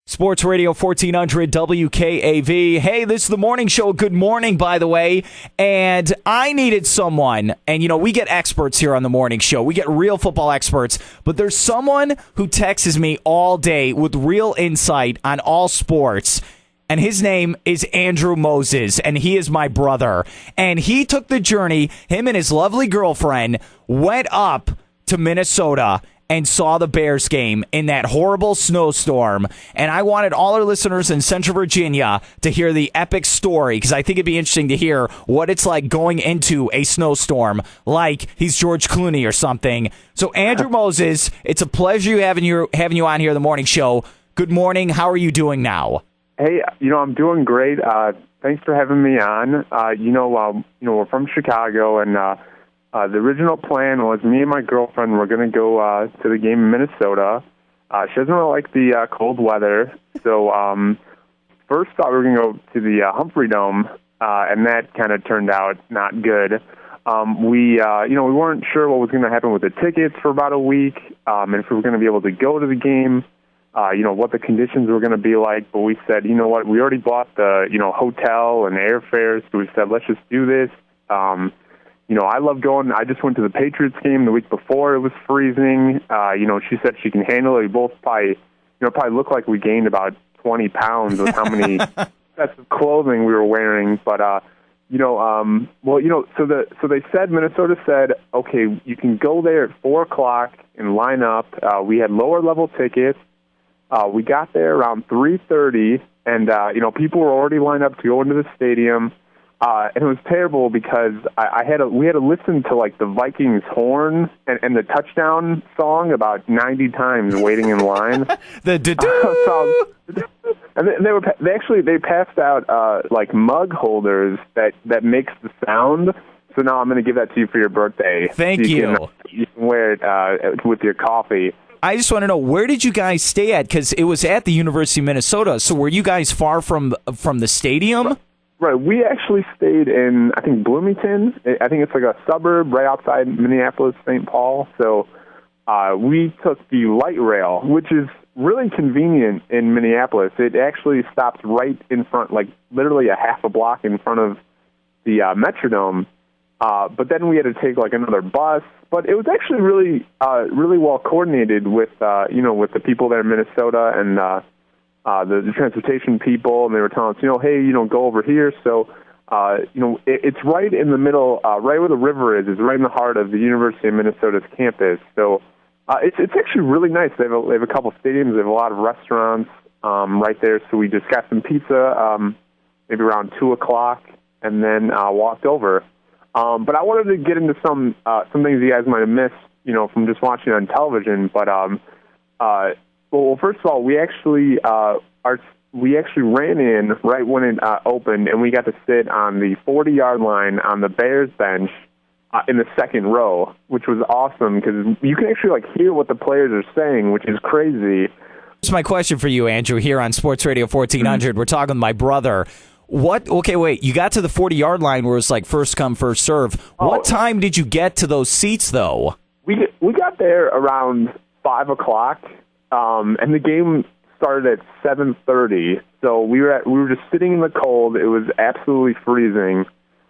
Sports Radio 1400 WKAV. Hey, this is the morning show. Good morning, by the way. And I needed someone, and we get experts here on the morning show. We get real football experts, but there's someone who texts me all day with real insight on all sports. And his name is Andrew Moses, and he is my brother. And he took the journey, him and his lovely girlfriend went up to Minnesota and saw the Bears game in that horrible snowstorm. And I wanted all our listeners in Central Virginia to hear the epic story, because I think it'd be interesting to hear what it's like going into a snowstorm, like he's George Clooney or something. So, Andrew Moses, it's a pleasure having you on here on the morning show. Good morning. How are you doing now? Hey, I'm doing great. Thanks for having me on. We're from Chicago, and the original plan was me and my girlfriend were going to go to the game in Minnesota. She doesn't really like the cold weather, so first thought we were going to go to the Humphrey Dome, and that kind of turned out not good. We weren't sure what was going to happen with the tickets for about a week, and if we were going to be able to go to the game. What the conditions were going to be like, but we said, we already bought the, hotel and airfares, so we said, let's just do this. I love going. I just went to the Patriots game the week before. It was freezing. She said she can handle it. We both probably looked like we gained about 20 pounds with how many sets of clothing we were wearing. But, so they said, Minnesota said, okay, you can go there at 4:00 and line up. We had lower level tickets. We got there around 3:30, and people were already lined up to go into the stadium. And it was terrible because we had to listen to like the Vikings horn and the touchdown song about 90 times waiting in line. And they passed out like mug holders that makes the sound. So now I'm going to give that to you for your birthday. Thank you. You can wear it with your coffee. I just want to know, where did you guys stay at? Because it was at the University of Minnesota. So were you guys far from the stadium? Right. We actually stayed in, I think, Bloomington. I think it's like a suburb right outside Minneapolis, St. Paul. So we took the light rail, which is really convenient in Minneapolis. It actually stops right in front, like literally a half a block in front of the Metrodome. But then we had to take like another bus. But it was actually really well coordinated with with the people there in Minnesota and the transportation people, and they were telling us, hey, go over here. So, it's right in the middle, right where the river is right in the heart of the University of Minnesota's campus. So, it's actually really nice. They have a couple stadiums. They have a lot of restaurants right there. So we just got some pizza, maybe around 2:00, and then walked over. But I wanted to get into some things you guys might have missed, from just watching on television. But well, first of all, we actually ran in right when it opened, and we got to sit on the 40-yard line on the Bears bench in the second row, which was awesome because you can actually hear what the players are saying, which is crazy. That's my question for you, Andrew, here on Sports Radio 1400. Mm-hmm. We're talking with my brother. Okay, wait. You got to the 40-yard line where it's like first come, first serve. What time did you get to those seats, though? We got there around 5:00, and the game started at 7:30. So we were just sitting in the cold. It was absolutely freezing,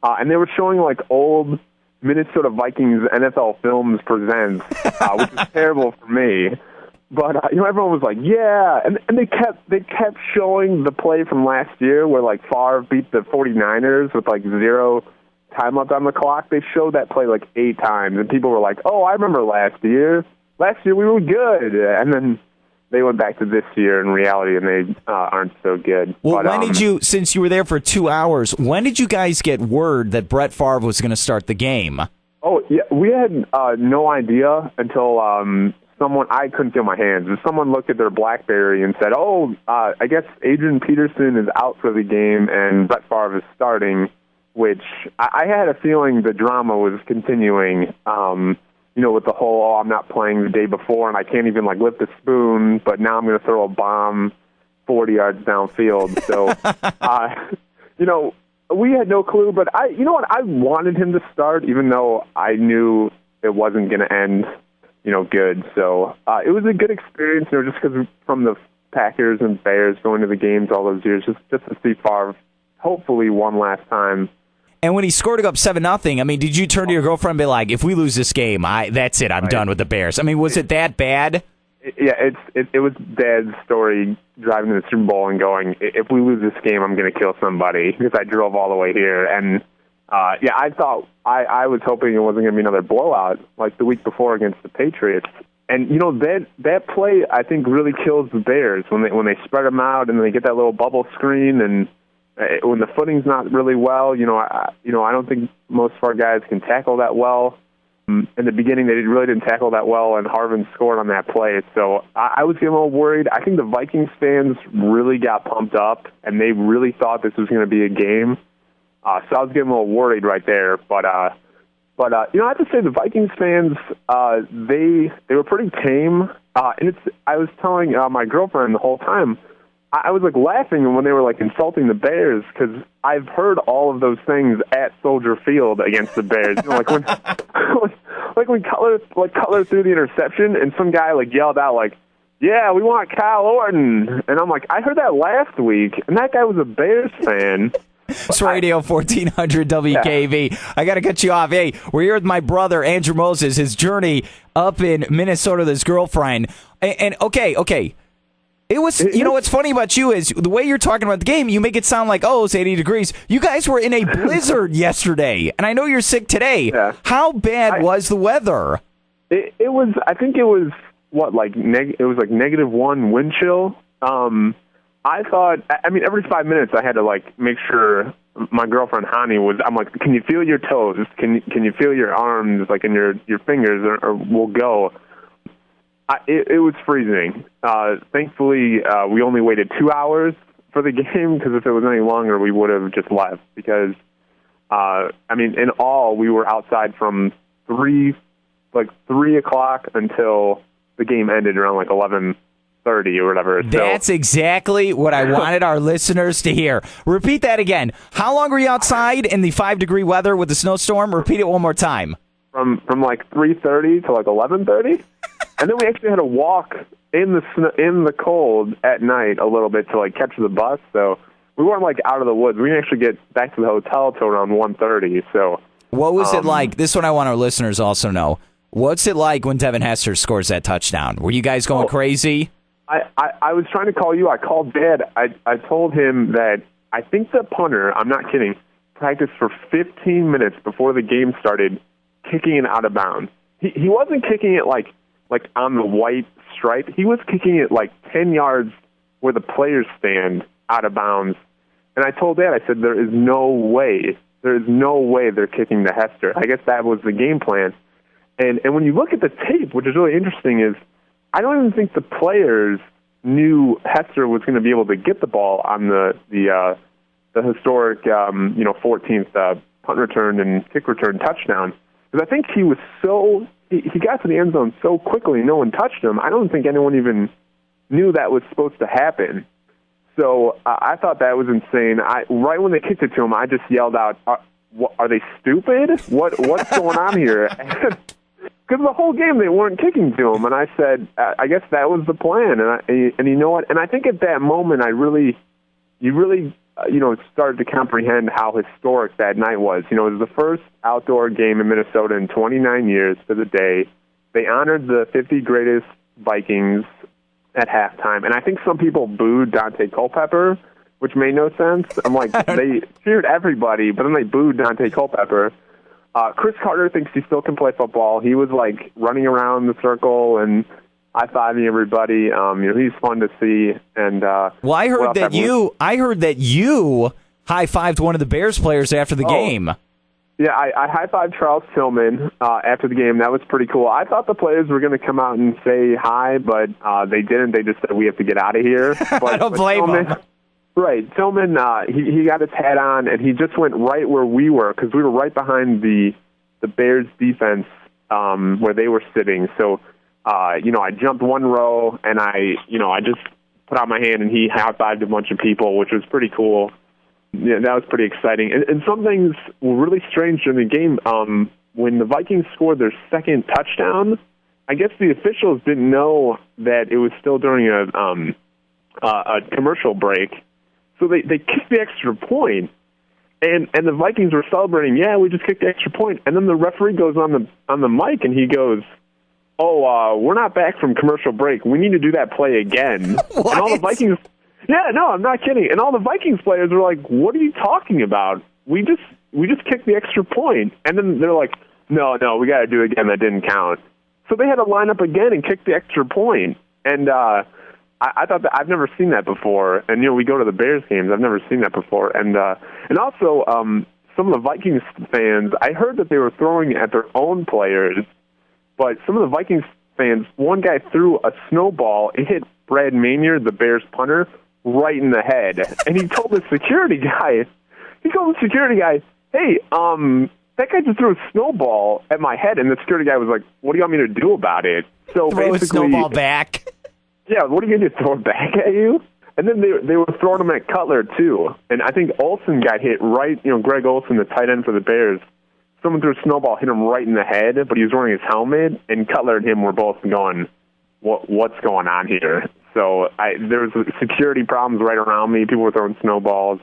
and they were showing old Minnesota Vikings NFL Films Presents, which is terrible for me. But everyone was like, yeah, and they kept showing the play from last year where Favre beat the 49ers with 0 time left on the clock. They showed that play 8 times, and people were like, oh, I remember last year. Last year we were good, and then they went back to this year in reality, and they aren't so good. Well, when did you, since you were there for 2 hours, when did you guys get word that Brett Favre was going to start the game? Oh, yeah, we had no idea until I couldn't feel my hands. And someone looked at their BlackBerry and said, I guess Adrian Peterson is out for the game and Brett Favre is starting, which I had a feeling the drama was continuing, with the whole, I'm not playing the day before and I can't even lift a spoon, but now I'm going to throw a bomb 40 yards downfield. So, we had no clue, but I wanted him to start even though I knew it wasn't going to end good. So it was a good experience, just because from the Packers and Bears going to the games all those years just to see Favre hopefully one last time. And when he scored to go up 7-0, I mean, did you turn to your girlfriend and be like, if we lose this game, that's it, I'm done with the Bears? I mean, was it that bad? Yeah, it was Dad's story driving to the Super Bowl and going, if we lose this game, I'm going to kill somebody because I drove all the way here. And, I thought I was hoping it wasn't going to be another blowout like the week before against the Patriots. And, that play, I think, really kills the Bears when they spread them out and they get that little bubble screen and when the footing's not really well, I don't think most of our guys can tackle that well. In the beginning, they really didn't tackle that well, and Harvin scored on that play. So I was getting a little worried. I think the Vikings fans really got pumped up, and they really thought this was going to be a game. So I was getting a little worried right there. But I have to say the Vikings fans, they were pretty tame. And I was telling my girlfriend the whole time, I was laughing when they were insulting the Bears because I've heard all of those things at Soldier Field against the Bears. When Cutler threw the interception and some guy yelled out "Yeah, we want Kyle Orton," and I'm like, I heard that last week, and that guy was a Bears fan. It's Radio 1400 WKV. Yeah. I got to cut you off. Hey, we're here with my brother, Andrew Moses, his journey up in Minnesota with his girlfriend. And okay. It was, what's funny about you is the way you're talking about the game, you make it sound like, it's 80 degrees. You guys were in a blizzard yesterday, and I know you're sick today. Yeah. How bad was the weather? It was, I think it was, it was -1 wind chill. I thought, every 5 minutes I had to, make sure my girlfriend, Hani, I'm like, can you feel your toes? Can you feel your arms, in your fingers, or we'll go. It was freezing. Thankfully, we only waited 2 hours for the game because if it was any longer, we would have just left. Because, in all, we were outside from 3 o'clock until the game ended around 11:30 or whatever. That's exactly what I wanted our listeners to hear. Repeat that again. How long were you outside in the 5-degree weather with the snowstorm? Repeat it one more time. From 3:30 to 11:30. And then we actually had to walk in the cold at night a little bit to catch the bus. So we weren't out of the woods. We didn't actually get back to the hotel till around 1:30. So what was it like? This one I want our listeners also know. What's it like when Devin Hester scores that touchdown? Were you guys going crazy? I was trying to call you. I called Dad. I told him that I think the punter, I'm not kidding, practiced for 15 minutes before the game started kicking it out of bounds. He wasn't kicking it like on the white stripe. He was kicking it 10 yards where the players stand out of bounds. And I told Dad, I said, there is no way they're kicking to Hester. I guess that was the game plan. And when you look at the tape, which is really interesting, is I don't even think the players knew Hester was going to be able to get the ball on the historic 14th punt return and kick return touchdown. Because I think he was he got to the end zone so quickly, no one touched him. I don't think anyone even knew that was supposed to happen. So I thought that was insane. Right when they kicked it to him, I just yelled out, "Are they stupid? What's going on here?" Because the whole game they weren't kicking to him, and I said, "I guess that was the plan." And you know what? And I think at that moment, you really started to comprehend how historic that night was. It was the first outdoor game in Minnesota in 29 years to the day. They honored the 50 greatest Vikings at halftime, and I think some people booed Dante Culpepper, which made no sense. I'm like, they cheered everybody, but then they booed Dante Culpepper. Chris Carter thinks he still can play football. He was running around the circle and high-fiving everybody. He's fun to see. And well, I heard that you high-fived one of the Bears players after the game. Yeah, I high-fived Charles Tillman after the game. That was pretty cool. I thought the players were going to come out and say hi, but they didn't. They just said, we have to get out of here. But, I don't blame him. Right. Tillman, he got his hat on, and he just went right where we were, because we were right behind the Bears defense where they were sitting. So, I jumped one row, and I just put out my hand, and he high-fived a bunch of people, which was pretty cool. Yeah, that was pretty exciting. And some things were really strange during the game. When the Vikings scored their second touchdown, I guess the officials didn't know that it was still during a commercial break. So they kicked the extra point, and the Vikings were celebrating. Yeah, we just kicked the extra point, and then the referee goes on the mic and he goes, "Oh, we're not back from commercial break. We need to do that play again." What? And all the Vikings, yeah, no, I'm not kidding. And all the Vikings players were like, "What are you talking about? We just kicked the extra point." And then they're like, "No, we got to do it again. That didn't count." So they had to line up again and kick the extra point. And I thought that I've never seen that before. And we go to the Bears games. I've never seen that before. And also some of the Vikings fans, I heard that they were throwing at their own players. But some of the Vikings fans, one guy threw a snowball. It hit Brad Maynard, the Bears punter, right in the head. And he told the security guy, "Hey, that guy just threw a snowball at my head." And the security guy was like, "What do you want me to do about it?" So Throw a snowball back. Yeah, what are you going to do, throw it back at you? And then they were throwing him at Cutler, too. And I think Olsen got hit right, Greg Olsen, the tight end for the Bears. Someone threw a snowball, hit him right in the head, but he was wearing his helmet, and Cutler and him were both going, what's going on here? So there was security problems right around me. People were throwing snowballs.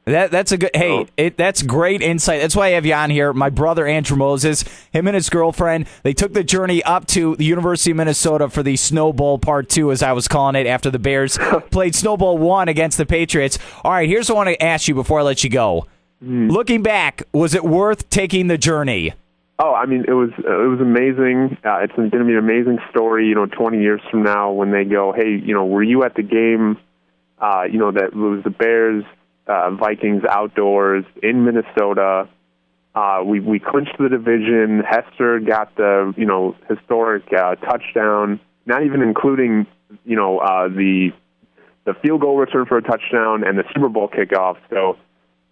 That's a good. Hey, that's great insight. That's why I have you on here. My brother Andrew Moses, him and his girlfriend, they took the journey up to the University of Minnesota for the Snow Bowl Part 2, as I was calling it, after the Bears played Snow Bowl 1 against the Patriots. All right, here's what I want to ask you before I let you go. Looking back, was it worth taking the journey? Oh, I mean, it was amazing. It's going to be an amazing story, 20 years from now when they go, "Hey, were you at the game, that was the Bears Vikings outdoors in Minnesota? We clinched the division. Hester got the historic touchdown, not even including the field goal return for a touchdown and the Super Bowl kickoff." So,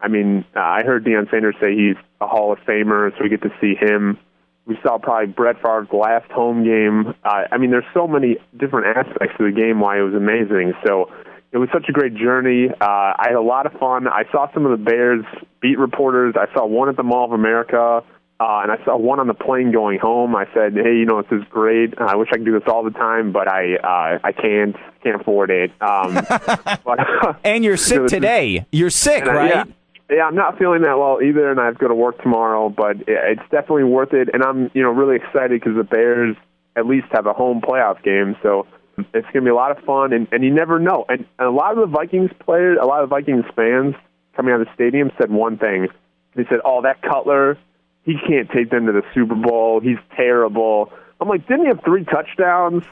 I mean, I heard Deion Sanders say he's a Hall of Famer, so we get to see him. We saw probably Brett Favre's last home game. I mean, there's so many different aspects of the game why it was amazing. So it was such a great journey. I had a lot of fun. I saw some of the Bears beat reporters. I saw one at the Mall of America, and I saw one on the plane going home. I said, "Hey, this is great. I wish I could do this all the time, but I can't afford it." But, and you're sick today. You're sick, right? Yeah, I'm not feeling that well either, and I have to go to work tomorrow, but it's definitely worth it. And I'm, really excited because the Bears at least have a home playoff game, so it's going to be a lot of fun, and you never know. And a lot of the Vikings players, a lot of Vikings fans coming out of the stadium said one thing. They said, "Oh, that Cutler, he can't take them to the Super Bowl. He's terrible." I'm like, didn't he have 3 touchdowns?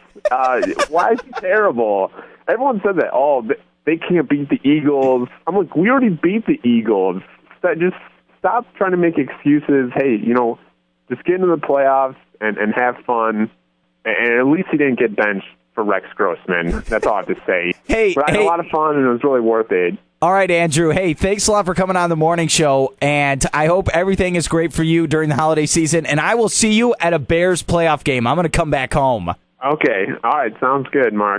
Why is he terrible? Everyone said that, they can't beat the Eagles. I'm like, we already beat the Eagles. Just stop trying to make excuses. Hey, just get into the playoffs and have fun. And at least he didn't get benched for Rex Grossman. That's all I have to say. But I had a lot of fun, and it was really worth it. All right, Andrew. Hey, thanks a lot for coming on the morning show, and I hope everything is great for you during the holiday season, and I will see you at a Bears playoff game. I'm going to come back home. Okay. All right. Sounds good, Mark.